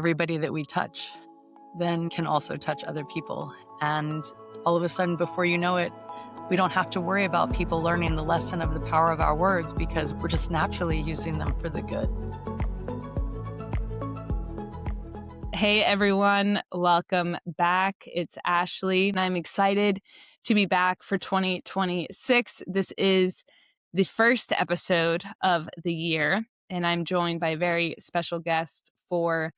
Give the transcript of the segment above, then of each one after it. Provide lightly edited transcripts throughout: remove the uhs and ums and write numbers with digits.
everybody that we touch then can also touch other people. And all of a sudden, before you know it, we don't have to worry about people learning the lesson of the power of our words because we're just naturally using them for the good. Hey everyone, welcome back. It's Ashley, and I'm excited to be back for 2026. This is the first episode of the year, and I'm joined by a very special guest for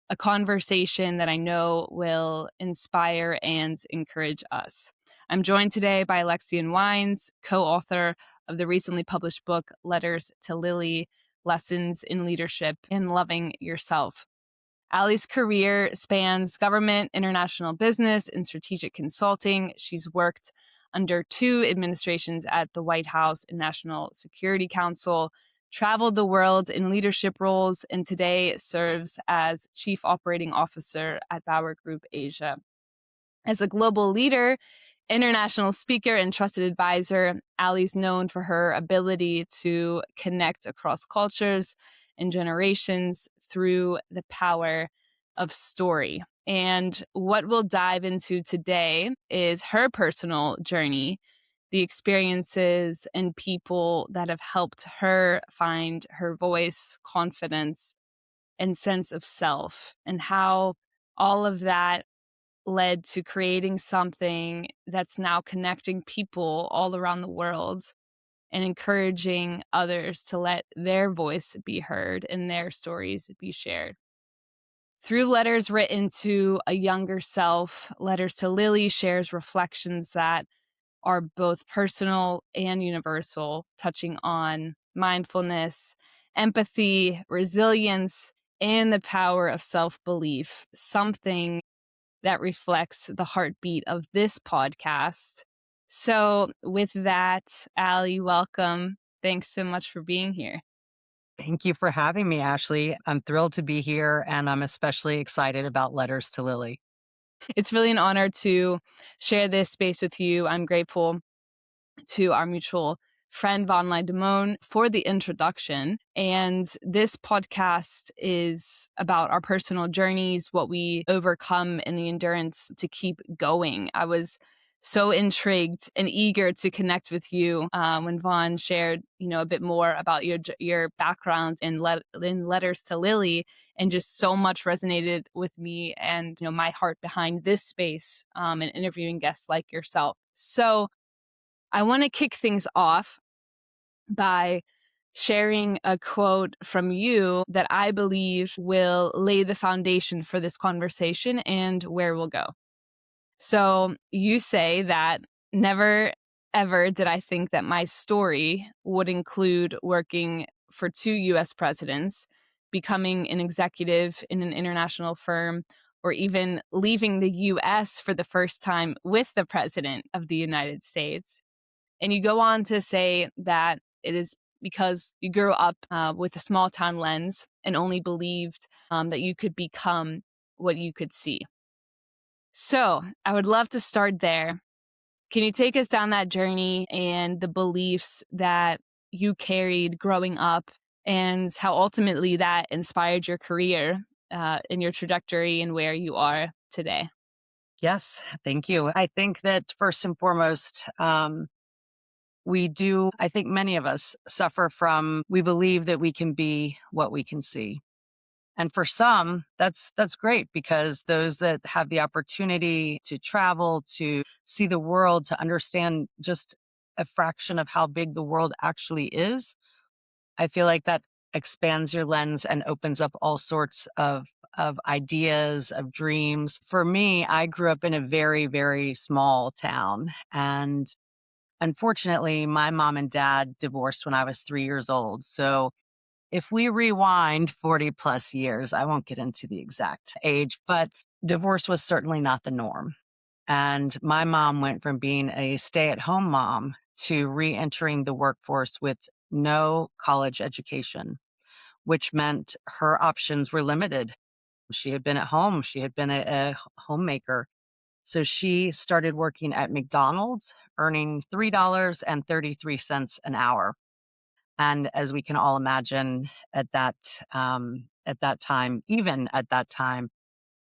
a conversation that I know will inspire and encourage us. I'm joined today by Alexian Wines, co-author of the recently published book, Letters to Lilly, Lessons in Leadership and Loving Yourself. Ali's career spans government, international business, and strategic consulting. She's worked under 2 administrations at the White House and National Security Council, traveled the world in leadership roles, and today serves as Chief Operating Officer at BowerGroupAsia. As a global leader, international speaker, and trusted advisor, Ali's known for her ability to connect across cultures and generations through the power of story. And what we'll dive into today is her personal journey, the experiences and people that have helped her find her voice, confidence, and sense of self, and how all of that led to creating something that's now connecting people all around the world and encouraging others to let their voice be heard and their stories be shared. Through letters written to a younger self, Letters to Lilly shares reflections that are both personal and universal, touching on mindfulness, empathy, resilience, and the power of self-belief, something that reflects the heartbeat of this podcast. So with that, Ali, welcome. Thanks so much for being here. Thank you for having me, Ashley. I'm thrilled to be here, and I'm especially excited about Letters to Lilly. It's really an honor to share this space with you. I'm grateful to our mutual friend Von Damone for the introduction. And this podcast is about our personal journeys, what we overcome, and the endurance to keep going. I was so intrigued and eager to connect with you when Von shared, a bit more about your background in Letters to Lilly, and just so much resonated with me and my heart behind this space and interviewing guests like yourself. So I want to kick things off by sharing a quote from you that I believe will lay the foundation for this conversation and where we'll go. So you say that never, ever did I think that my story would include working for 2 US presidents, becoming an executive in an international firm, or even leaving the US for the first time with the President of the United States. And you go on to say that it is because you grew up with a small town lens and only believed that you could become what you could see. So I would love to start there. Can you take us down that journey and the beliefs that you carried growing up and how ultimately that inspired your career and your trajectory and where you are today? Yes, thank you. I think that first and foremost, I think many of us suffer from, we believe that we can be what we can see. And for some, that's great, because those that have the opportunity to travel, to see the world, to understand just a fraction of how big the world actually is, I feel like that expands your lens and opens up all sorts of ideas, of dreams. For me, I grew up in a very, very small town, and unfortunately, my mom and dad divorced when I was 3 years old. So if we rewind 40 plus years, I won't get into the exact age, but divorce was certainly not the norm. And my mom went from being a stay-at-home mom to re-entering the workforce with no college education, which meant her options were limited. She had been at home. She had been a homemaker. So she started working at McDonald's, earning $3.33 an hour. And as we can all imagine, at that at that time, even at that time,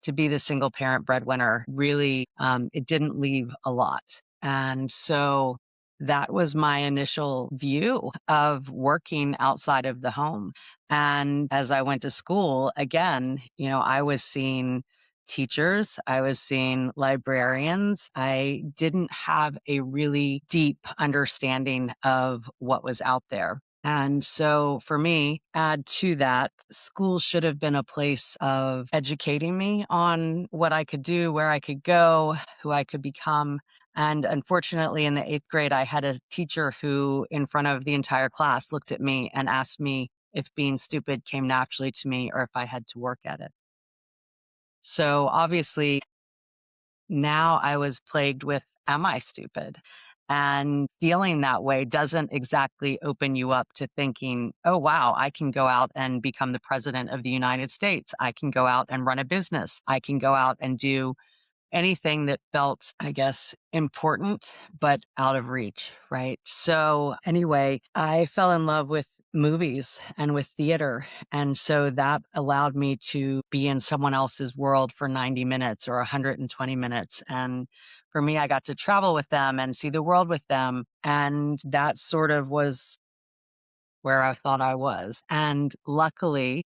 to be the single parent breadwinner, really, it didn't leave a lot. And so that was my initial view of working outside of the home. And as I went to school, again, I was seeing teachers, I was seeing librarians. I didn't have a really deep understanding of what was out there. And so for me, add to that, school should have been a place of educating me on what I could do, where I could go, who I could become. And unfortunately, in the eighth grade, I had a teacher who, in front of the entire class, looked at me and asked me if being stupid came naturally to me or if I had to work at it. So obviously, now I was plagued with, am I stupid? And feeling that way doesn't exactly open you up to thinking, oh, wow, I can go out and become the president of the United States. I can go out and run a business. I can go out and do anything that felt, I guess, important, but out of reach, right? So anyway, I fell in love with movies and with theater. And so that allowed me to be in someone else's world for 90 minutes or 120 minutes. And for me, I got to travel with them and see the world with them. And that sort of was where I thought I was. And luckily,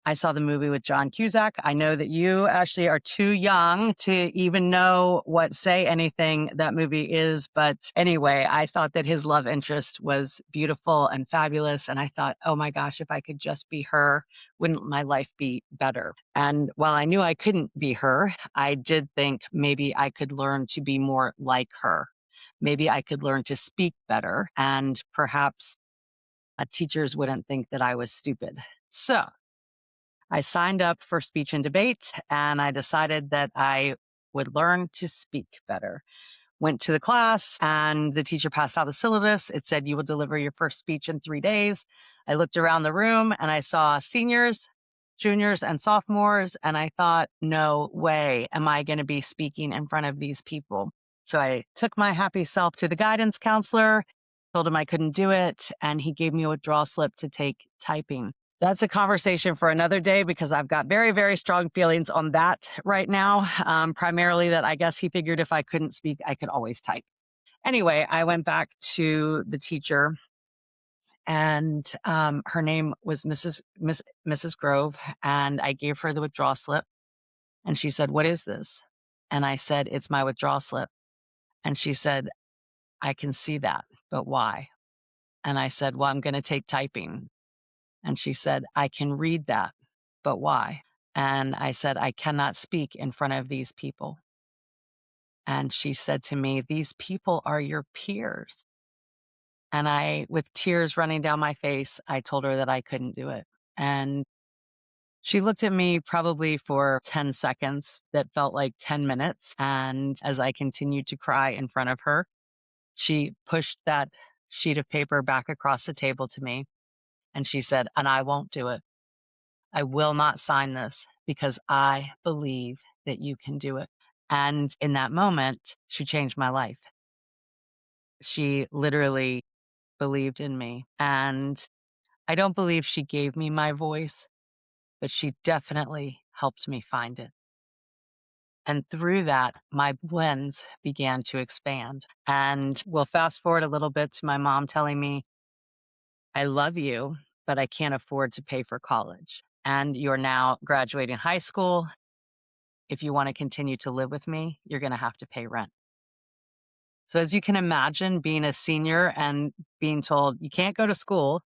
I saw the movie with John Cusack. I know that you actually are too young to even know what Say Anything that movie is. But anyway, I thought that his love interest was beautiful and fabulous. And I thought, oh my gosh, if I could just be her, wouldn't my life be better? And while I knew I couldn't be her, I did think maybe I could learn to be more like her. Maybe I could learn to speak better. And perhaps teachers wouldn't think that I was stupid. So I signed up for speech and debate, and I decided that I would learn to speak better. Went to the class, and the teacher passed out the syllabus. It said, you will deliver your first speech in 3 days. I looked around the room and I saw seniors, juniors, and sophomores, and I thought, no way am I going to be speaking in front of these people. So I took my happy self to the guidance counselor, told him I couldn't do it, and he gave me a withdrawal slip to take typing. That's a conversation for another day because I've got very, very strong feelings on that right now. Primarily that I guess he figured if I couldn't speak, I could always type. Anyway, I went back to the teacher, and her name was Mrs. Grove, and I gave her the withdrawal slip, and she said, "What is this?" And I said, "It's my withdrawal slip." And she said, "I can see that, but why?" And I said, "Well, I'm going to take typing." And she said, "I can read that, but why?" And I said, "I cannot speak in front of these people." And she said to me, "These people are your peers." And with tears running down my face, I told her that I couldn't do it. And she looked at me probably for 10 seconds that felt like 10 minutes. And as I continued to cry in front of her, she pushed that sheet of paper back across the table to me. And she said, "And I won't do it. I will not sign this because I believe that you can do it." And in that moment, she changed my life. She literally believed in me. And I don't believe she gave me my voice, but she definitely helped me find it. And through that, my lens began to expand. And we'll fast forward a little bit to my mom telling me, "I love you, but I can't afford to pay for college. And you're now graduating high school. If you want to continue to live with me, you're going to have to pay rent." So, as you can imagine, being a senior and being told you can't go to school,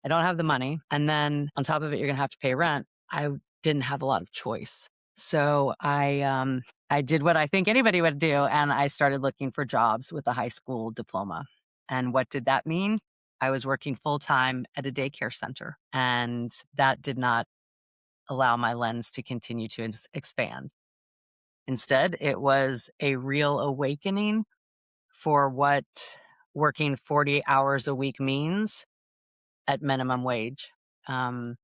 I don't have the money. And then on top of it, you're going to have to pay rent. I didn't have a lot of choice. So I did what I think anybody would do. And I started looking for jobs with a high school diploma. And what did that mean? I was working full time at a daycare center. And that did not allow my lens to continue to expand. Instead, it was a real awakening for what working 40 hours a week means at minimum wage. Um,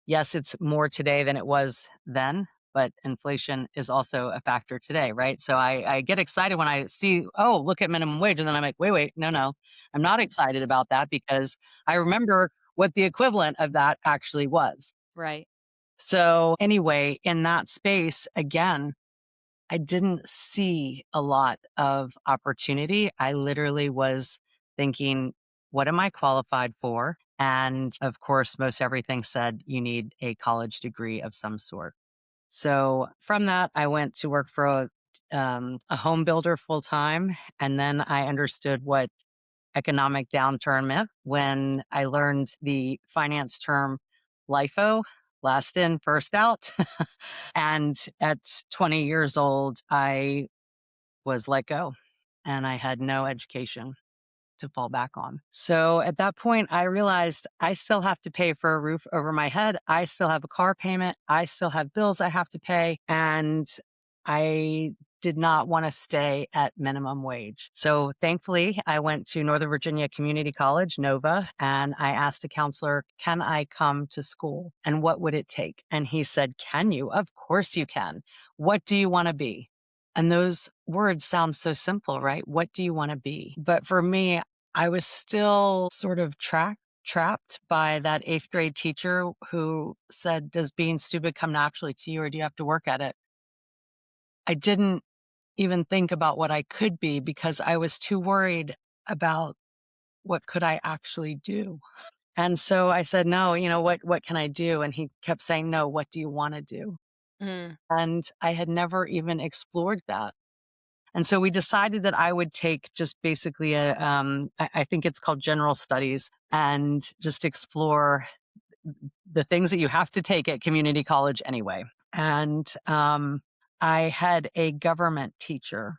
yes, it's more today than it was then, but inflation is also a factor today, right? So I get excited when I see, oh, look at minimum wage. And then I'm like, wait, no, I'm not excited about that because I remember what the equivalent of that actually was. Right. So anyway, in that space, again, I didn't see a lot of opportunity. I literally was thinking, what am I qualified for? And of course, most everything said you need a college degree of some sort. So from that, I went to work for a home builder full time. And then I understood what economic downturn meant when I learned the finance term LIFO, last in, first out. And at 20 years old, I was let go and I had no education to fall back on. So at that point, I realized I still have to pay for a roof over my head. I still have a car payment. I still have bills I have to pay. And I did not want to stay at minimum wage. So thankfully, I went to Northern Virginia Community College, NOVA, and I asked a counselor, can I come to school? And what would it take? And he said, can you? Of course you can. What do you want to be? And those words sound so simple, right? What do you want to be? But for me, I was still sort of trapped by that eighth grade teacher who said, does being stupid come naturally to you or do you have to work at it? I didn't even think about what I could be because I was too worried about what could I actually do. And so I said, no, what can I do? And he kept saying, no, what do you want to do? Mm. And I had never even explored that. And so we decided that I would take just basically I think it's called general studies, and just explore the things that you have to take at community college anyway. And I had a government teacher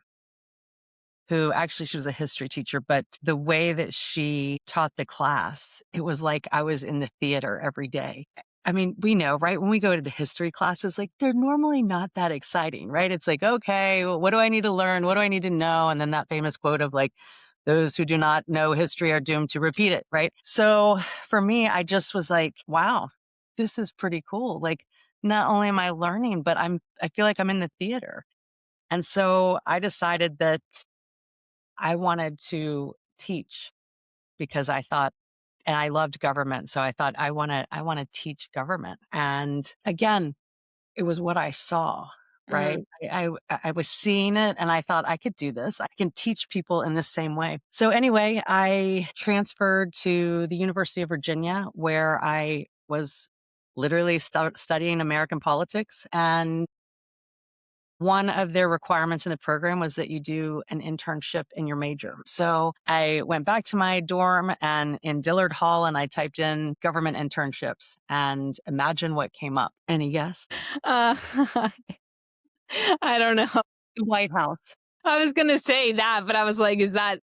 who actually she was a history teacher, but the way that she taught the class, it was like I was in the theater every day. I mean, we know, right? When we go to the history classes, like they're normally not that exciting, right? It's like, okay, well, what do I need to learn? What do I need to know? And then that famous quote of like, those who do not know history are doomed to repeat it, right? So for me, I just was like, wow, this is pretty cool. Like, not only am I learning, but I feel like I'm in the theater. And so I decided that I wanted to teach because I thought, and I loved government. So I thought I want to teach government. And again, it was what I saw, right? Mm. I was seeing it and I thought I could do this. I can teach people in the same way. So anyway, I transferred to the University of Virginia where I was literally studying American politics. And one of their requirements in the program was that you do an internship in your major. So I went back to my dorm and in Dillard Hall and I typed in government internships and imagine what came up. Any guess? Uh, I don't know. The White House. I was gonna say that, but I was like, is that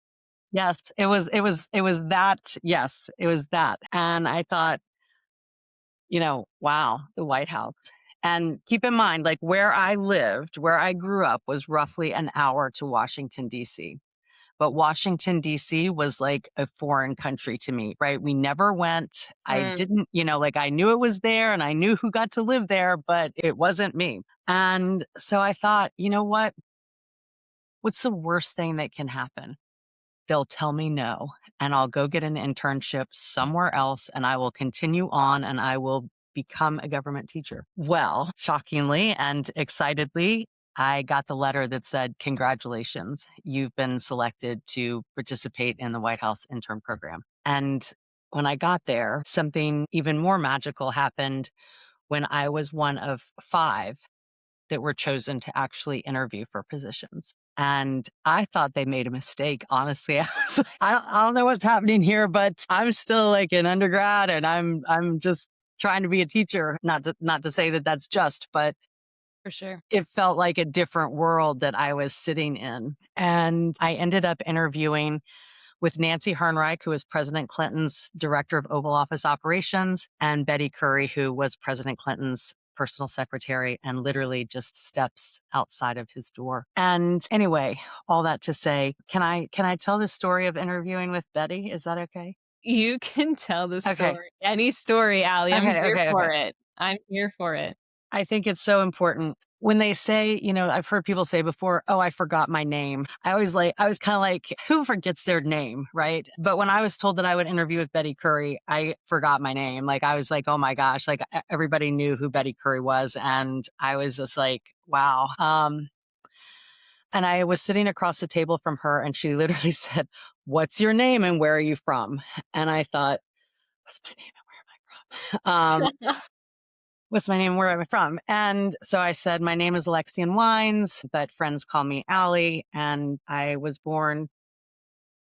Yes, it was that. Yes, it was that. And I thought, wow, the White House. And keep in mind, like where I lived, where I grew up was roughly an hour to Washington, D.C. But Washington, D.C. was like a foreign country to me, right? We never went. I mm, didn't, like I knew it was there and I knew who got to live there, but it wasn't me. And so I thought, you know what? What's the worst thing that can happen? They'll tell me no, and I'll go get an internship somewhere else and I will continue on and I will become a government teacher. Well, shockingly and excitedly, I got the letter that said, congratulations, you've been selected to participate in the White House intern program. And when I got there, something even more magical happened when I was one of five that were chosen to actually interview for positions. And I thought they made a mistake. Honestly, I was like, I don't know what's happening here, but I'm still like an undergrad, and I'm just trying to be a teacher. Not to say that that's just, but for sure. it felt like a different world that I was sitting in. And I ended up interviewing with Nancy Hernreich, who was President Clinton's director of Oval Office operations, and Betty Curry, who was President Clinton's personal secretary and literally just steps outside of his door. And anyway, all that to say, can I tell the story of interviewing with Betty? Is that okay? You can tell the Okay. story. Any story, Allie. I'm Okay. here Okay. for Okay. it. I'm here for it. I think it's so important. when they say, I've heard people say before, oh, I forgot my name. I was kind of like, who forgets their name, right? But when I was told that I would interview with Betty Curry, I forgot my name. Like, I was like, oh my gosh, like everybody knew who Betty Curry was. And I was just like, wow. And I was sitting across the table from her and she literally said, what's your name and where are you from? And I thought, what's my name and where am I from? What's my name? Where am I from? And so I said, my name is Alexian Wines, but friends call me Allie. And I was born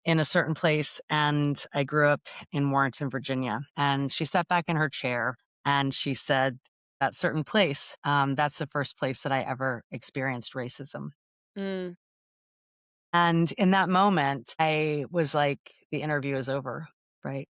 in a certain place and I grew up in Warrenton, Virginia. And she sat back in her chair and she said, that certain place, that's the first place that I ever experienced racism. Mm. And in that moment, I was like, the interview is over, right?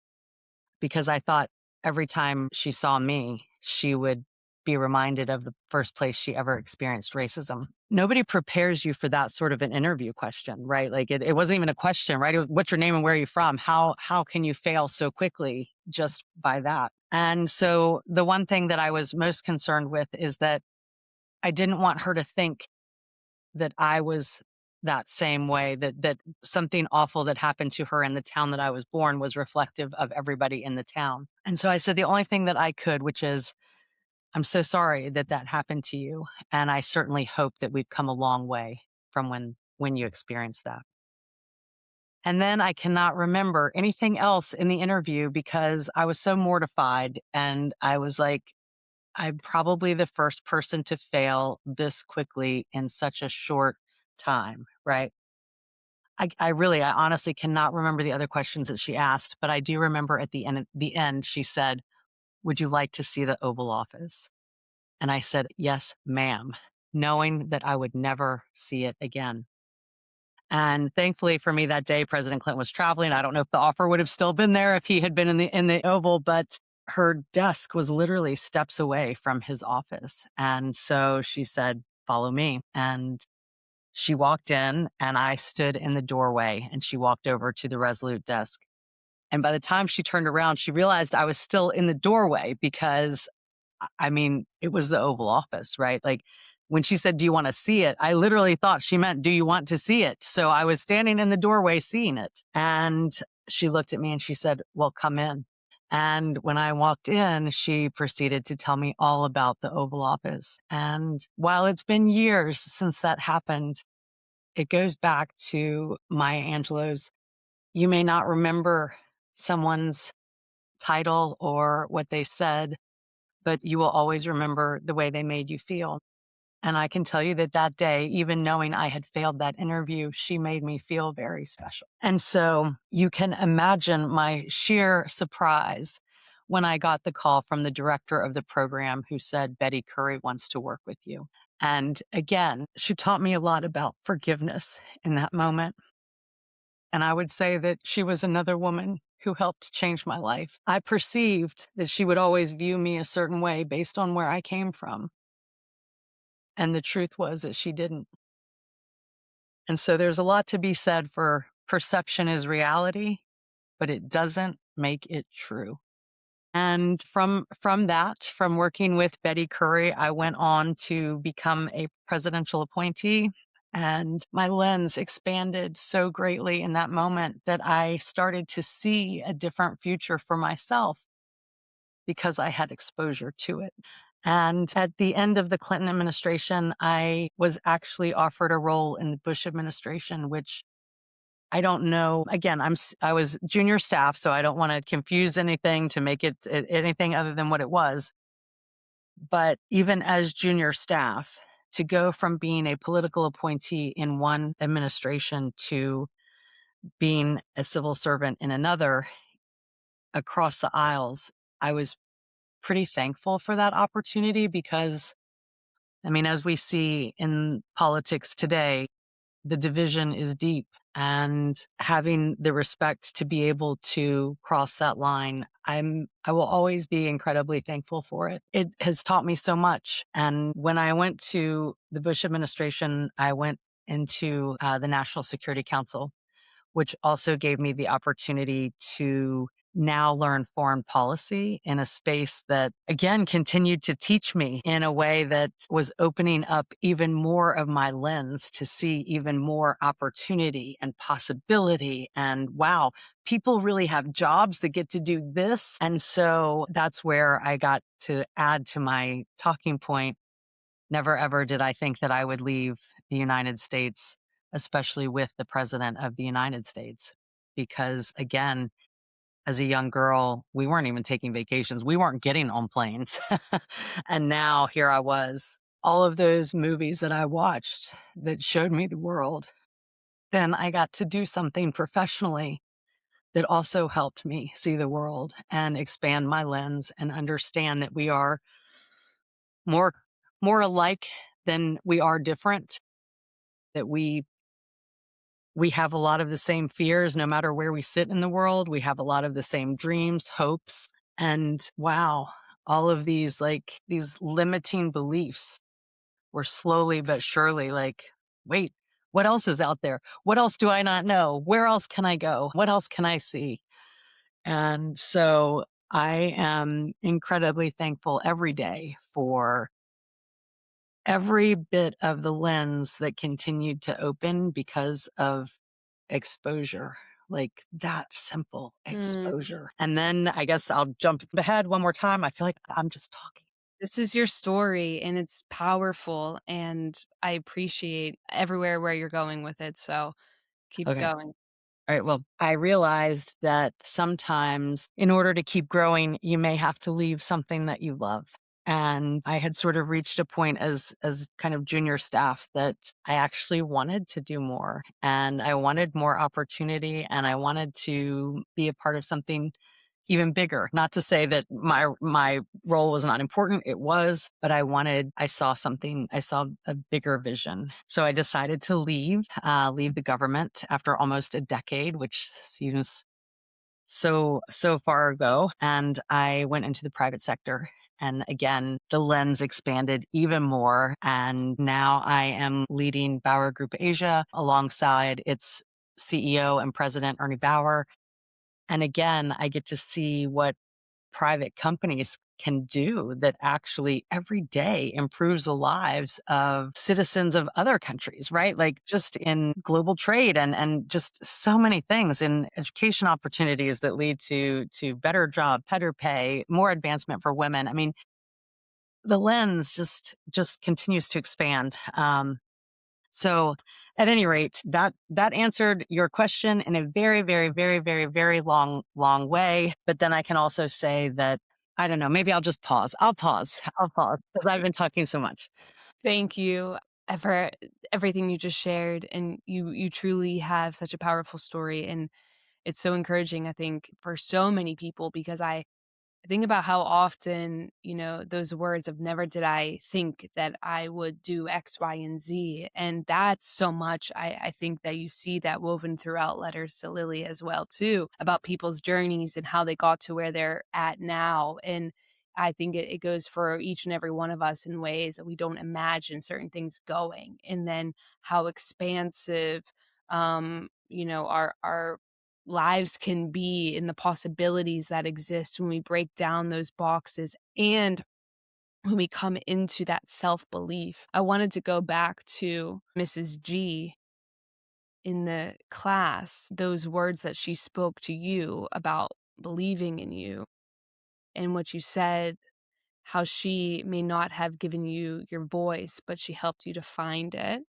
Because I thought every time she saw me, she would be reminded of the first place she ever experienced racism. Nobody prepares you for that sort of an interview question, right? Like it wasn't even a question, right? What's your name and where are you from? How can you fail so quickly just by that? And so the one thing that I was most concerned with is that I didn't want her to think that I was that same way, that something awful that happened to her in the town that I was born was reflective of everybody in the town. And so I said the only thing that I could, which is, I'm so sorry that that happened to you. And I certainly hope that we've come a long way from when you experienced that. And then I cannot remember anything else in the interview because I was so mortified. And I was like, I'm probably the first person to fail this quickly in such a short time, right? I honestly cannot remember the other questions that she asked, but I do remember at the end, she said, would you like to see the Oval Office? And I said, yes, ma'am, knowing that I would never see it again. And thankfully for me that day, President Clinton was traveling. I don't know if the offer would have still been there if he had been in the Oval, but her desk was literally steps away from his office. And so she said, follow me. And she walked in and I stood in the doorway and she walked over to the Resolute desk. And by the time she turned around, she realized I was still in the doorway because I mean, it was the Oval Office, right? Like when she said, do you want to see it? I literally thought she meant, do you want to see it? So I was standing in the doorway seeing it. And she looked at me and she said, well, come in. And when I walked in, she proceeded to tell me all about the Oval Office. And while it's been years since that happened, it goes back to Maya Angelou's, you may not remember someone's title or what they said, but you will always remember the way they made you feel. And I can tell you that that day, even knowing I had failed that interview, she made me feel very special. And so you can imagine my sheer surprise when I got the call from the director of the program who said, Betty Curry wants to work with you. And again, she taught me a lot about forgiveness in that moment. And I would say that she was another woman who helped change my life. I perceived that she would always view me a certain way based on where I came from. And the truth was that she didn't. And so there's a lot to be said for perception is reality, but it doesn't make it true. And from working with Betty Curry, I went on to become a presidential appointee. And my lens expanded so greatly in that moment that I started to see a different future for myself because I had exposure to it. And at the end of the Clinton administration, I was actually offered a role in the Bush administration, which I don't know. Again, I was junior staff, so I don't want to confuse anything to make it anything other than what it was. But even as junior staff, to go from being a political appointee in one administration to being a civil servant in another across the aisles, I was pretty thankful for that opportunity because, I mean, as we see in politics today, the division is deep. And having the respect to be able to cross that line, I will always be incredibly thankful for it. It has taught me so much. And when I went to the Bush administration, I went into the National Security Council, which also gave me the opportunity to now learn foreign policy in a space that, again, continued to teach me in a way that was opening up even more of my lens to see even more opportunity and possibility. And wow, people really have jobs that get to do this. And so that's where I got to add to my talking point. Never ever did I think that I would leave the United States, especially with the president of the United States. Because again, as a young girl, we weren't even taking vacations. We weren't getting on planes. And now here I was, all of those movies that I watched that showed me the world. Then I got to do something professionally that also helped me see the world and expand my lens and understand that we are more more alike than we are different, that we have a lot of the same fears no matter where we sit in the world. We have a lot of the same dreams, hopes, and wow, all of these these limiting beliefs were slowly but surely like, wait, what else is out there? What else do I not know? Where else can I go? What else can I see? And so I am incredibly thankful every day for every bit of the lens that continued to open because of exposure, like that simple Mm. exposure. And then I guess I'll jump ahead one more time. I feel like I'm just talking. This is your story and it's powerful, and I appreciate everywhere where you're going with it. So keep Okay. going. All right. Well, I realized that sometimes in order to keep growing, you may have to leave something that you love. And I had sort of reached a point as kind of junior staff that I actually wanted to do more and I wanted more opportunity and I wanted to be a part of something even bigger. Not to say that my role was not important, it was, but I saw something, I saw a bigger vision. So I decided to leave the government after almost a decade, which seems so far ago, and I went into the private sector. And again, the lens expanded even more. And now I am leading BowerGroupAsia alongside its CEO and president, Ernie Bauer. And again, I get to see what private companies can do that actually every day improves the lives of citizens of other countries, right? Like just in global trade and just so many things in education opportunities that lead to better job, better pay, more advancement for women. I mean, the lens just continues to expand. So at any rate, that answered your question in a very, very, very, very, very long way. But then I can also say that I don't know, maybe I'll just pause. I'll pause because I've been talking so much. Thank you for everything you just shared, and you truly have such a powerful story, and it's so encouraging, I think, for so many people because I think about how often, those words of never did I think that I would do X, Y, and Z. And that's so much. I think that you see that woven throughout letters to Lilly as well, too, about people's journeys and how they got to where they're at now. And I think it goes for each and every one of us in ways that we don't imagine certain things going. And then how expansive our lives can be and the possibilities that exist when we break down those boxes and when we come into that self belief. I wanted to go back to Mrs. G in the class, those words that she spoke to you about believing in you and what you said, how she may not have given you your voice, but she helped you to find it.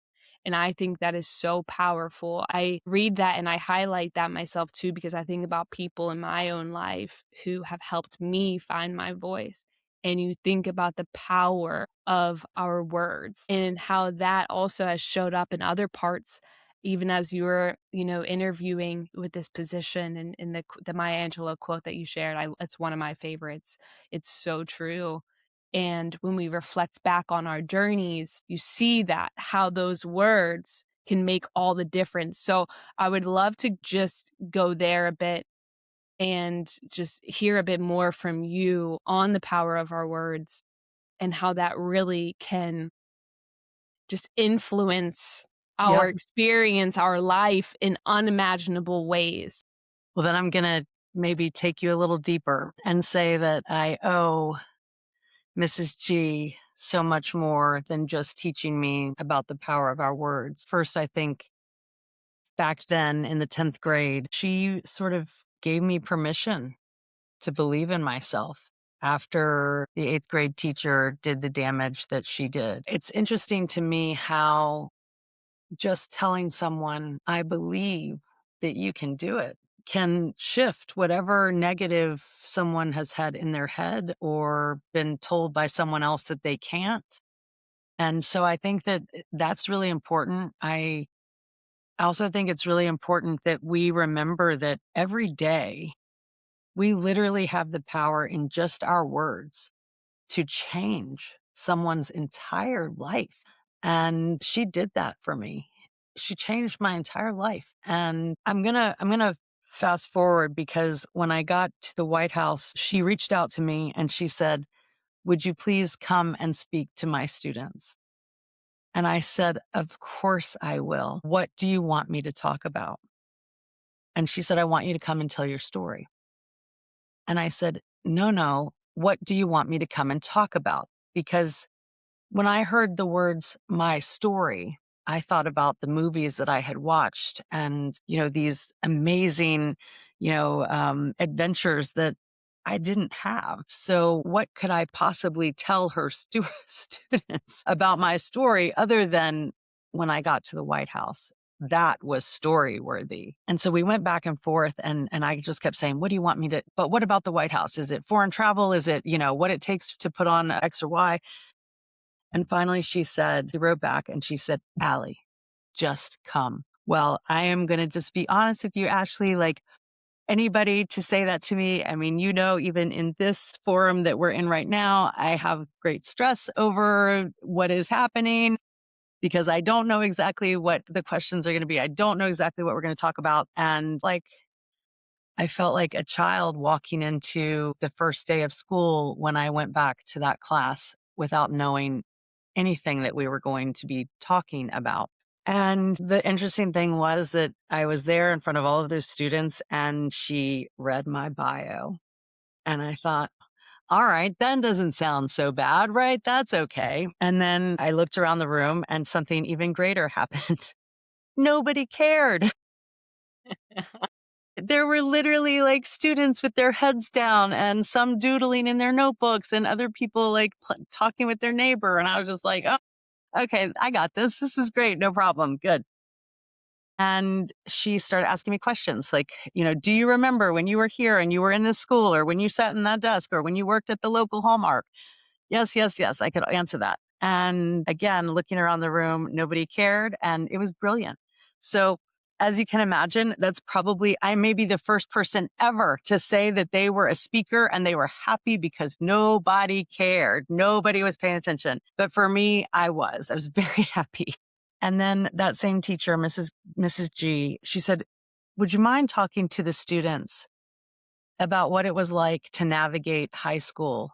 And I think that is so powerful. I read that and I highlight that myself too, because I think about people in my own life who have helped me find my voice. And you think about the power of our words and how that also has showed up in other parts, even as you were, interviewing with this position and in the Maya Angelou quote that you shared. It's one of my favorites. It's so true. And when we reflect back on our journeys, you see that how those words can make all the difference. So I would love to just go there a bit and just hear a bit more from you on the power of our words and how that really can just influence our Yep. experience, our life in unimaginable ways. Well, then I'm gonna maybe take you a little deeper and say that I owe Mrs. G so much more than just teaching me about the power of our words. First, I think back then in the 10th grade, she sort of gave me permission to believe in myself after the 8th grade teacher did the damage that she did. It's interesting to me how just telling someone, I believe that you can do it, can shift whatever negative someone has had in their head or been told by someone else that they can't. And so I think that that's really important. I also think it's really important that we remember that every day we literally have the power in just our words to change someone's entire life. And she did that for me. She changed my entire life. And I'm going to fast forward because when I got to the White House, she reached out to me and she said, "Would you please come and speak to my students?" And I said, "Of course I will. What do you want me to talk about?" And she said, "I want you to come and tell your story." And I said, "No, no. What do you want me to come and talk about?" Because when I heard the words "my story," I thought about the movies that I had watched and, these amazing, adventures that I didn't have. So what could I possibly tell her students about my story other than when I got to the White House? That was story worthy. And so we went back and forth and I just kept saying, what do you want me to, but what about the White House? Is it foreign travel? Is it, what it takes to put on X or Y? And finally she wrote back and she said, "Allie, just come." Well, I am going to just be honest with you, Ashley, like anybody to say that to me, I mean, even in this forum that we're in right now, I have great stress over what is happening because I don't know exactly what the questions are going to be. I don't know exactly what we're going to talk about. And like, I felt like a child walking into the first day of school when I went back to that class without knowing anything that we were going to be talking about. And the interesting thing was that I was there in front of all of those students and she read my bio. And I thought, all right, that doesn't sound so bad, right? That's okay. And then I looked around the room and something even greater happened. Nobody cared. There were literally like students with their heads down and some doodling in their notebooks and other people like talking with their neighbor. And I was just like, oh, okay, I got this. This is great. No problem. Good. And she started asking me questions like, do you remember when you were here and you were in this school or when you sat in that desk or when you worked at the local Hallmark? Yes, yes, yes. I could answer that. And again, looking around the room, nobody cared. And it was brilliant. So as you can imagine, I may be the first person ever to say that they were a speaker and they were happy because nobody cared. Nobody was paying attention. But for me, I was very happy. And then that same teacher, Mrs. G, she said, "Would you mind talking to the students about what it was like to navigate high school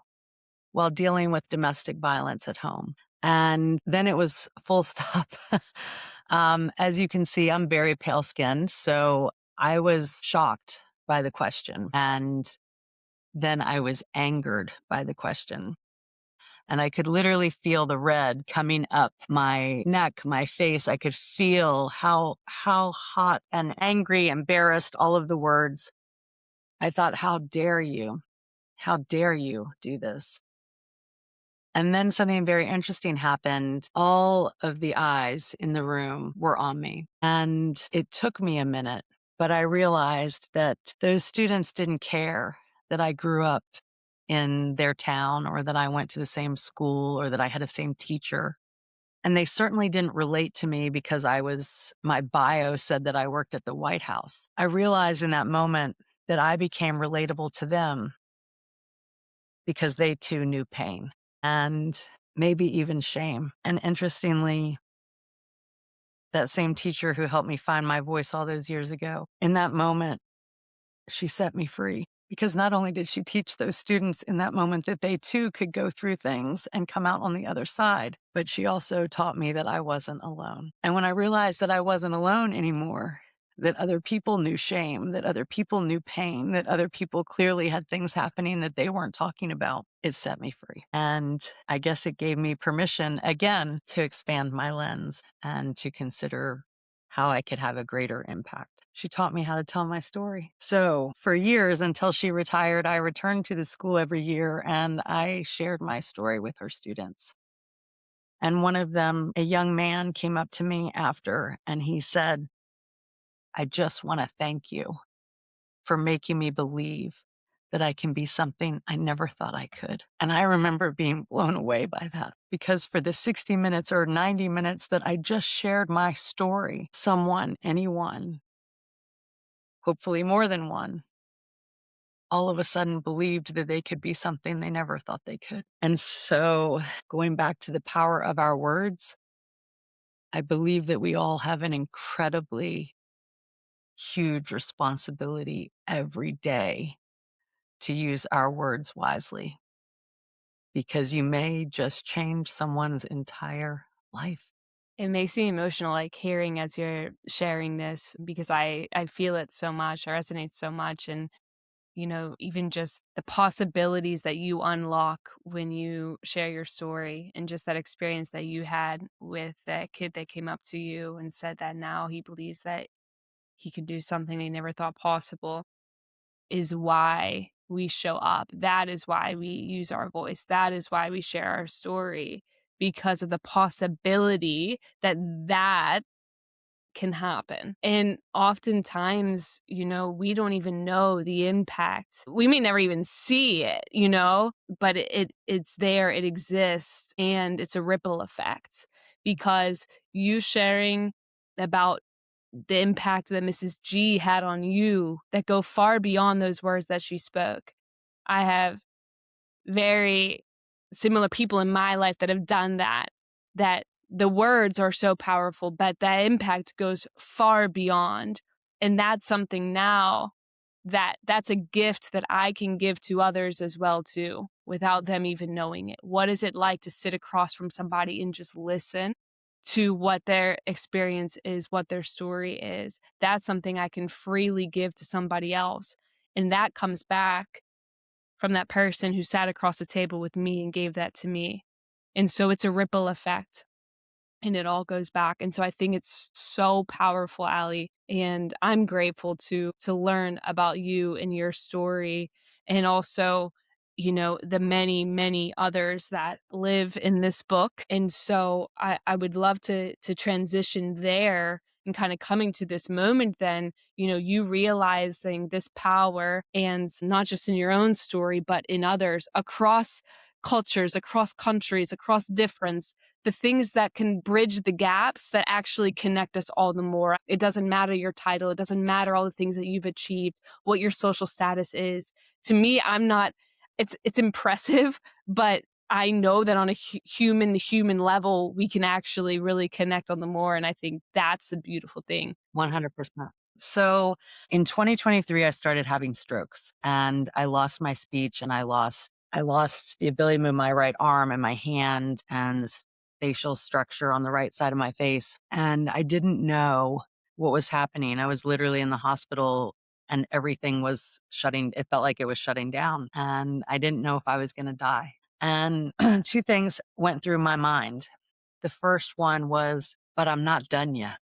while dealing with domestic violence at home?" And then it was full stop. As you can see, I'm very pale skinned. So I was shocked by the question. And then I was angered by the question. And I could literally feel the red coming up my neck, my face. I could feel how hot and angry, embarrassed, all of the words. I thought, how dare you? How dare you do this? And then something very interesting happened. All of the eyes in the room were on me. And it took me a minute, but I realized that those students didn't care that I grew up in their town or that I went to the same school or that I had the same teacher. And they certainly didn't relate to me because my bio said that I worked at the White House. I realized in that moment that I became relatable to them because they too knew pain and maybe even shame. And interestingly, that same teacher who helped me find my voice all those years ago, in that moment, she set me free. Because not only did she teach those students in that moment that they too could go through things and come out on the other side, but she also taught me that I wasn't alone. And when I realized that I wasn't alone anymore, that other people knew shame, that other people knew pain, that other people clearly had things happening that they weren't talking about. It set me free. And I guess it gave me permission again to expand my lens and to consider how I could have a greater impact. She taught me how to tell my story. So for years until she retired, I returned to the school every year and I shared my story with her students. And one of them, a young man, came up to me after and he said, I just want to thank you for making me believe that I can be something I never thought I could. And I remember being blown away by that because for the 60 minutes or 90 minutes that I just shared my story, someone, anyone, hopefully more than one, all of a sudden believed that they could be something they never thought they could. And so going back to the power of our words, I believe that we all have an incredibly huge responsibility every day to use our words wisely because you may just change someone's entire life. It makes me emotional, like, hearing as you're sharing this because I feel it so much, it resonates so much, and, even just the possibilities that you unlock when you share your story and just that experience that you had with that kid that came up to you and said that now he believes that he could do something they never thought possible is why we show up. That is why we use our voice. That is why we share our story because of the possibility that that can happen. And oftentimes, we don't even know the impact. We may never even see it, but it's there, it exists, and it's a ripple effect because you sharing about the impact that Mrs. G had on you that go far beyond those words that she spoke. I have very similar people in my life that have done that, that the words are so powerful, but that impact goes far beyond. And that's something now that's a gift that I can give to others as well too, without them even knowing it. What is it like to sit across from somebody and just listen to what their experience is, what their story is? That's something I can freely give to somebody else. And that comes back from that person who sat across the table with me and gave that to me. And so it's a ripple effect and it all goes back. And so I think it's so powerful, Allie. And I'm grateful to learn about you and your story and also, the many, many others that live in this book. And so I would love to transition there and kind of coming to this moment then, you realizing this power and not just in your own story, but in others across cultures, across countries, across difference, the things that can bridge the gaps that actually connect us all the more. It doesn't matter your title. It doesn't matter all the things that you've achieved, what your social status is. To me, it's impressive, but I know that on a human to human level, we can actually really connect on the more. And I think that's the beautiful thing. 100%. So in 2023, I started having strokes and I lost my speech and I lost the ability to move my right arm and my hand and facial structure on the right side of my face. And I didn't know what was happening. I was literally in the hospital and everything was it felt like it was shutting down. And I didn't know if I was going to die. And two things went through my mind. The first one was, but I'm not done yet.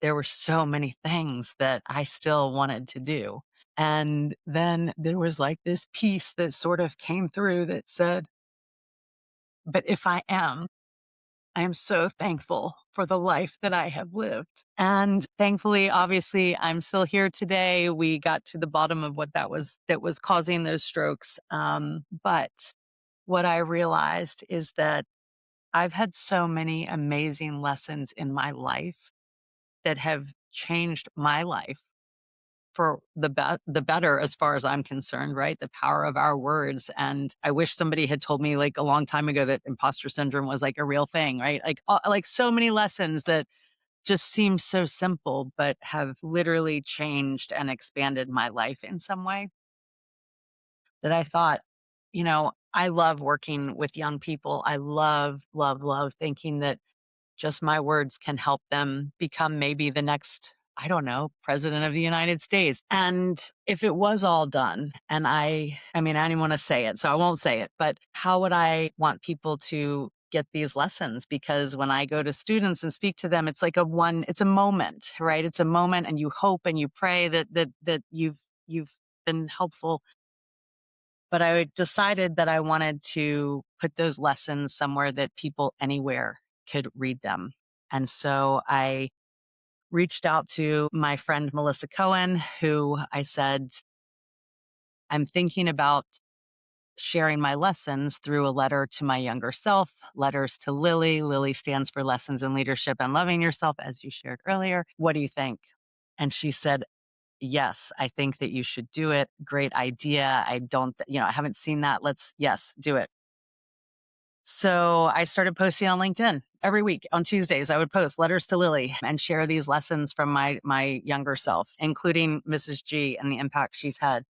There were so many things that I still wanted to do. And then there was like this piece that sort of came through that said, but if I am so thankful for the life that I have lived. And thankfully, obviously, I'm still here today. We got to the bottom of what that was causing those strokes. But what I realized is that I've had so many amazing lessons in my life that have changed my life for the better as far as I'm concerned, right? The power of our words. And I wish somebody had told me like a long time ago that imposter syndrome was like a real thing, right? Like so many lessons that just seem so simple, but have literally changed and expanded my life in some way that I thought, I love working with young people. I love, love, love thinking that just my words can help them become maybe the next I don't know, president of the United States. And if it was all done, and I mean, I don't even want to say it, so I won't say it, but how would I want people to get these lessons? Because when I go to students and speak to them, it's like it's a moment, right? It's a moment, and you hope and you pray that you've been helpful. But I decided that I wanted to put those lessons somewhere that people anywhere could read them. And so I reached out to my friend Melissa Cohen, who I said, I'm thinking about sharing my lessons through a letter to my younger self, letters to Lilly. Lilly stands for Lessons in Leadership and Loving Yourself, as you shared earlier. What do you think? And she said, yes, I think that you should do it. Great idea. I don't, I haven't seen that. Yes, do it. So I started posting on LinkedIn every week on Tuesdays. I would post letters to Lilly and share these lessons from my younger self, including Mrs. G and the impact she's had.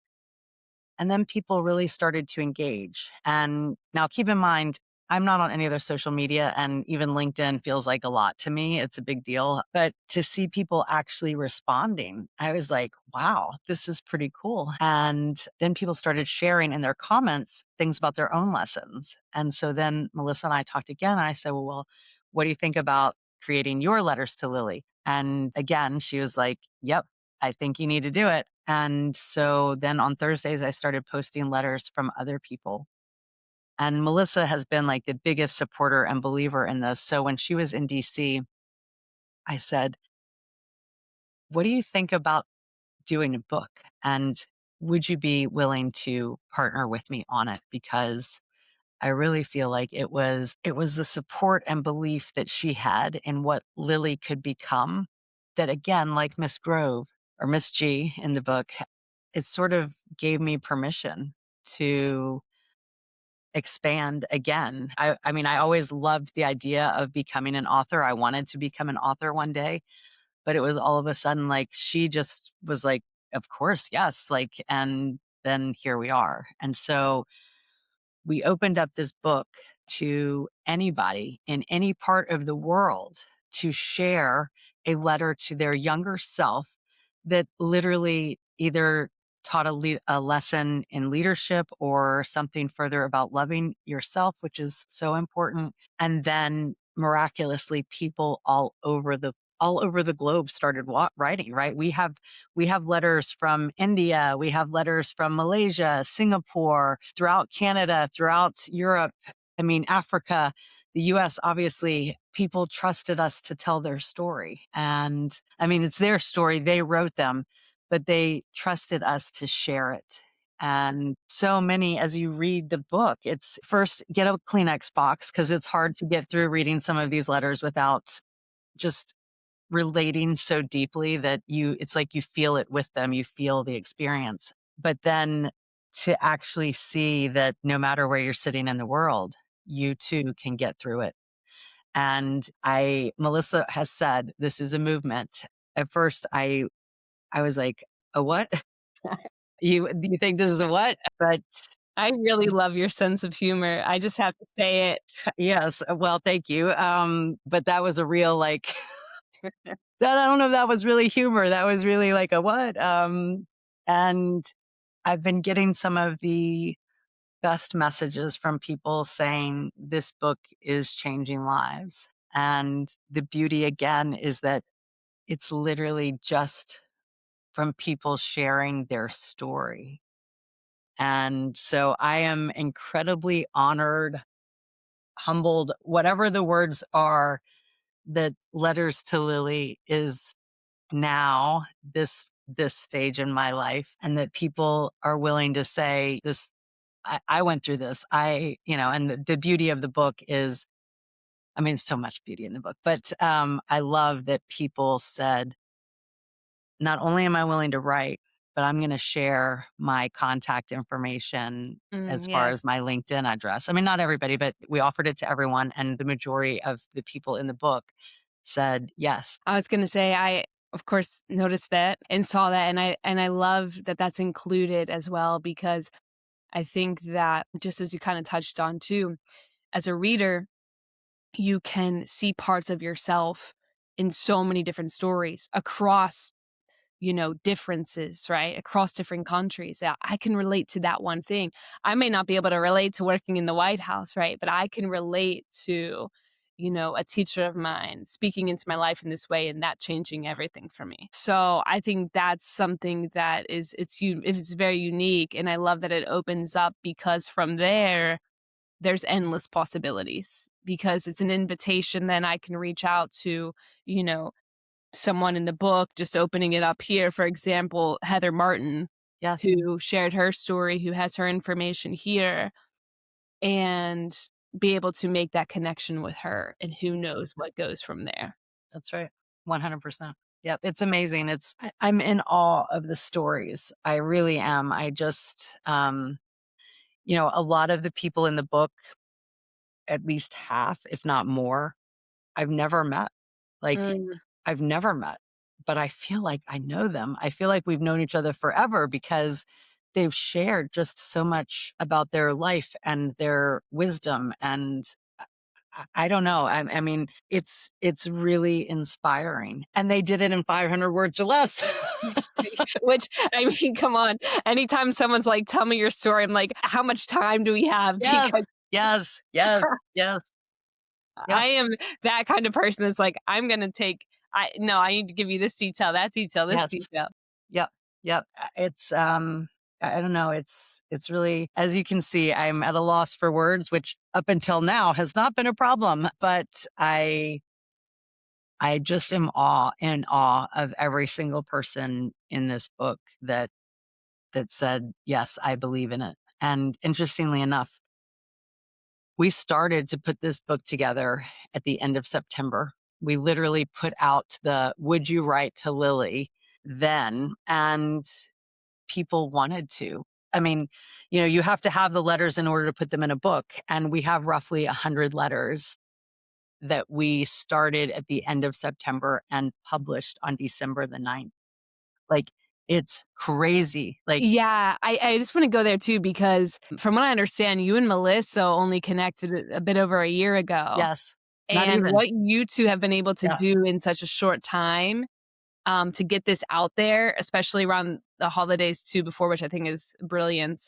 And then people really started to engage. And now keep in mind, I'm not on any other social media, and even LinkedIn feels like a lot to me. It's a big deal. But to see people actually responding, I was like, wow, this is pretty cool. And then people started sharing in their comments things about their own lessons. And so then Melissa and I talked again. And I said, well, what do you think about creating your letters to Lily? And again, she was like, yep, I think you need to do it. And so then on Thursdays, I started posting letters from other people. And Melissa has been like the biggest supporter and believer in this. So when she was in DC, I said, what do you think about doing a book? And would you be willing to partner with me on it? Because I really feel like it was the support and belief that she had in what Lily could become that, again, like Miss Grove or Miss G in the book, it sort of gave me permission to expand again. I mean, I always loved the idea of becoming an author. I wanted to become an author one day, but it was all of a sudden like she just was like, of course, yes, like, and then here we are. And so we opened up this book to anybody in any part of the world to share a letter to their younger self that literally either taught a lesson in leadership or something further about loving yourself, which is so important. And then miraculously, people all over the globe started writing. Right, we have letters from India, we have letters from Malaysia, Singapore, throughout Canada, throughout Europe, I mean, Africa, the US. Obviously, people trusted us to tell their story. And I mean, it's their story, they wrote them, but they trusted us to share it. And so many, as you read the book, it's first get a Kleenex box because it's hard to get through reading some of these letters without just relating so deeply that it's like you feel it with them, you feel the experience. But then to actually see that no matter where you're sitting in the world, you too can get through it. And Melissa has said this is a movement. At first I was like, a what? You think this is a what? But I really love your sense of humor. I just have to say it. yes, well, thank you. But that was a real like that I don't know if that was really humor. That was really like a what? And I've been getting some of the best messages from people saying this book is changing lives. And the beauty again is that it's literally just from people sharing their story. And so I am incredibly honored, humbled, whatever the words are, that Letters to Lily is now this stage in my life, and that people are willing to say this. I went through this. And the beauty of the book is, I mean, so much beauty in the book, but I love that people said, not only am I willing to write, but I'm going to share my contact information as far as Yes. my LinkedIn address. I mean, not everybody, but we offered it to everyone. And the majority of the people in the book said yes. I was going to say, I, of course, noticed that and saw that. And I love that that's included as well, because I think that, just as you kind of touched on too, as a reader, you can see parts of yourself in so many different stories across differences, right, across different countries. I can relate to that one thing. I may not be able to relate to working in the White House, right, but I can relate to, a teacher of mine speaking into my life in this way and that changing everything for me. So I think that's something that it's very unique, and I love that it opens up because from there's endless possibilities because it's an invitation. Then I can reach out to, you know, someone in the book, just opening it up here, for example, Heather Martin, Yes, who shared her story, who has her information here, and be able to make that connection with her, and who knows what goes from there. that's right. 100%. Yep, it's amazing. I'm in awe of the stories. I really am. I just, a lot of the people in the book, at least half, if not more, I've never met. Like, Mm. I've never met, but I feel like I know them. I feel like we've known each other forever because they've shared just so much about their life and their wisdom. And I don't know. I mean, it's really inspiring. And they did it in 500 words or less. Which, I mean, come on. Anytime someone's like, "Tell me your story," I'm like, "How much time do we have?" Because Yes, yes, yes, yes. Yep, I am that kind of person that's like, I'm gonna take I need to give you this detail, that detail, this yes. detail. Yep, yep. It's, I don't know, it's really, as you can see, I'm at a loss for words, which up until now has not been a problem, but I just am in awe of every single person in this book that said, "Yes, I believe in it." And interestingly enough, we started to put this book together at the end of September. We literally put out the "Would you write to Lilly" then, and people wanted to. I mean, you have to have the letters in order to put them in a book, and we have roughly 100 letters that we started at the end of September and published on December the 9th. Like, it's crazy. Like, Yeah, I just wanna go there too because from what I understand, you and Melissa only connected a bit over a year ago, yes, not and even. what you 2 have been able to Yeah, do in such a short time, to get this out there, especially around the holidays too before, which I think is brilliant,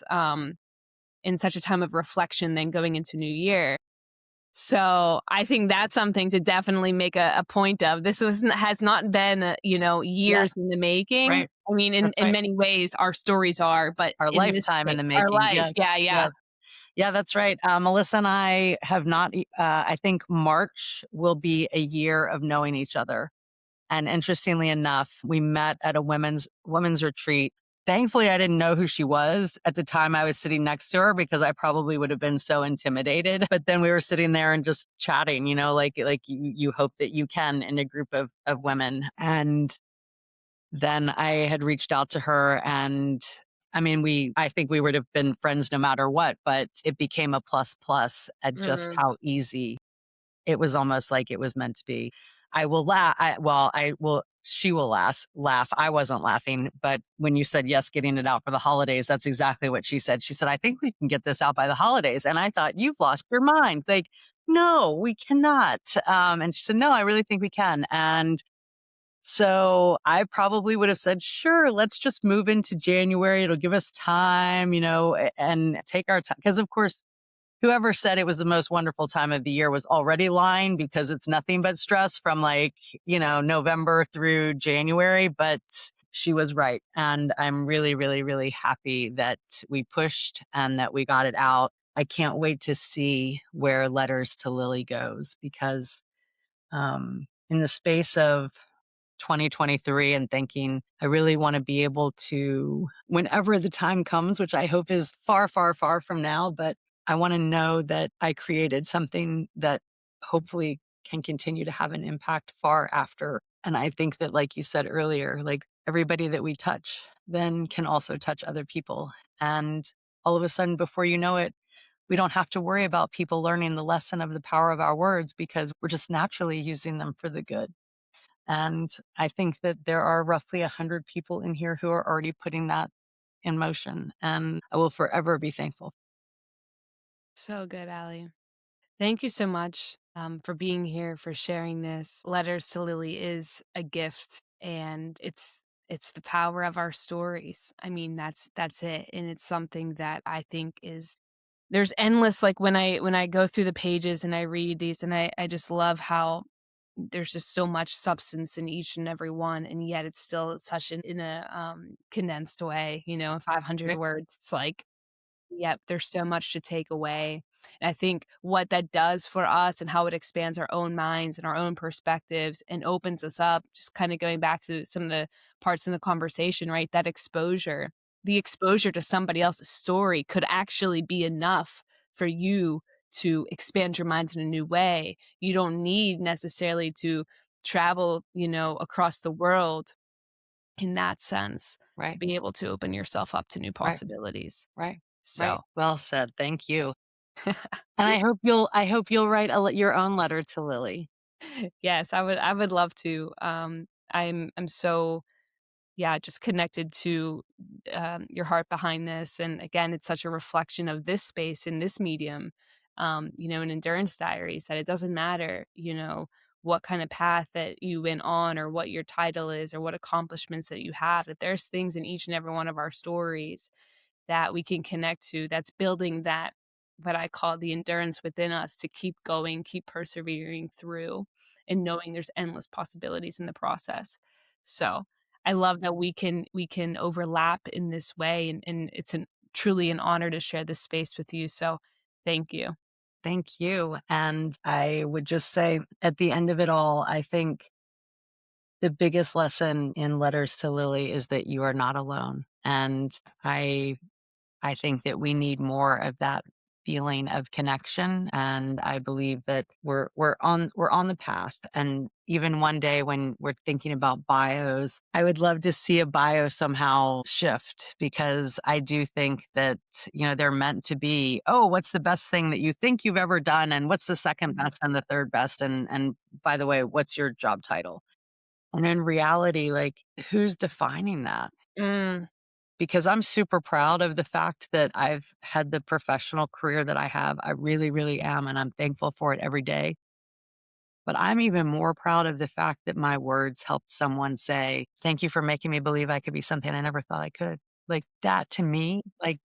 in such a time of reflection then going into New Year. So, I think that's something to definitely make a point of. This has not been, yeah, years in the making. right. I mean, in That's in right. many ways, our stories are, but Our in this lifetime in case the our making. life. Yes, Yeah, yeah. yes. Yeah, that's right. Melissa and I have not, I think March will be a year of knowing each other. And interestingly enough, we met at a women's retreat. Thankfully, I didn't know who she was at the time. I was sitting next to her because I probably would have been so intimidated. But then we were sitting there and just chatting, like you hope that you can in a group of women. And then I had reached out to her, and I mean, I think we would have been friends no matter what, but it became a plus plus at just Mhm. how easy it was, almost like it was meant to be. I will laugh. I will, she will laugh. I wasn't laughing, but when you said, yes, getting it out for the holidays, that's exactly what she said. She said, I think we can get this out by the holidays. And I thought, you've lost your mind. Like, no, we cannot. And she said, no, I really think we can. And so I probably would have said, sure, let's just move into January. It'll give us time, and take our time. Because, of course, whoever said it was the most wonderful time of the year was already lying, because it's nothing but stress from, like, November through January. But she was right. And I'm really, really, really happy that we pushed and that we got it out. I can't wait to see where Letters to Lily goes, because in the space of 2023 and thinking, I really want to be able to, whenever the time comes, which I hope is far, far, far from now, but I want to know that I created something that hopefully can continue to have an impact far after. And I think that, like you said earlier, like, everybody that we touch then can also touch other people. And all of a sudden, before you know it, we don't have to worry about people learning the lesson of the power of our words, because we're just naturally using them for the good. And I think that there are roughly 100 people in here who are already putting that in motion, and I will forever be thankful. So good, Allie. Thank you so much, for being here, for sharing this. Letters to Lily is a gift, and It's the power of our stories. I mean, that's it. And it's something that I think is there's endless, like when I go through the pages and I read these, and I just love how there's just so much substance in each and every one, and yet it's still such an in a condensed way, 500 Right. words. It's like, yep, there's so much to take away. And I think what that does for us and how it expands our own minds and our own perspectives and opens us up, just kind of going back to some of the parts in the conversation, right? That exposure, the exposure to somebody else's story could actually be enough for you to expand your minds in a new way. You don't need necessarily to travel, across the world in that sense to Right. be able to open yourself up to new Right. possibilities. Right. Right. So, Well said. Thank you. And I hope you'll write your own letter to Lily. yes, I would love to. I'm so, yeah, just connected to your heart behind this, and again, it's such a reflection of this space in this medium, in Endurance Diaries, that it doesn't matter, what kind of path that you went on or what your title is or what accomplishments that you have, that there's things in each and every one of our stories that we can connect to, that's building that, what I call the endurance within us to keep going, keep persevering through, and knowing there's endless possibilities in the process. So I love that we can overlap in this way, and it's truly an honor to share this space with you. So thank you. Thank you. And I would just say at the end of it all, I think the biggest lesson in Letters to Lily is that you are not alone. And I I think that we need more of that feeling of connection, and I believe that we're on the path. And even one day when we're thinking about bios, I would love to see a bio somehow shift, because I do think that, they're meant to be, oh, what's the best thing that you think you've ever done, and what's the second best and the third best, and by the way, what's your job title? And in reality, like, who's defining that? Mm. Because I'm super proud of the fact that I've had the professional career that I have. I really, really am, and I'm thankful for it every day. But I'm even more proud of the fact that my words helped someone say, "Thank you for making me believe I could be something I never thought I could." Like, that to me, like,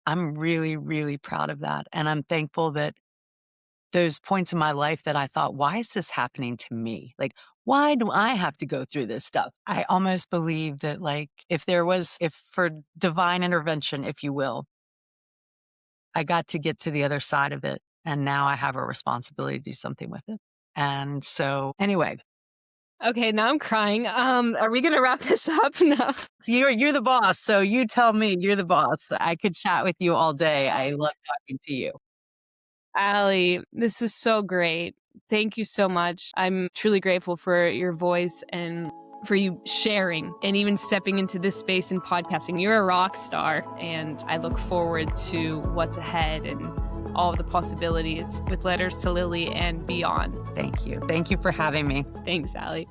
I'm really, really proud of that, and I'm thankful that those points in my life that I thought, "Why is this happening to me? Like, why do I have to go through this stuff?" I almost believe that, like, if for divine intervention, if you will, I got to get to the other side of it, and now I have a responsibility to do something with it. And so, anyway, Okay, now I'm crying. Are we gonna wrap this up? No. so you're the boss, so you tell me. You're the boss. I could chat with you all day. I love talking to you. Allie, this is so great. Thank you so much. I'm truly grateful for your voice and for you sharing and even stepping into this space in podcasting. You're a rock star, and I look forward to what's ahead and all of the possibilities with Letters to Lily and beyond. Thank you. Thank you for having me. Thanks, Allie.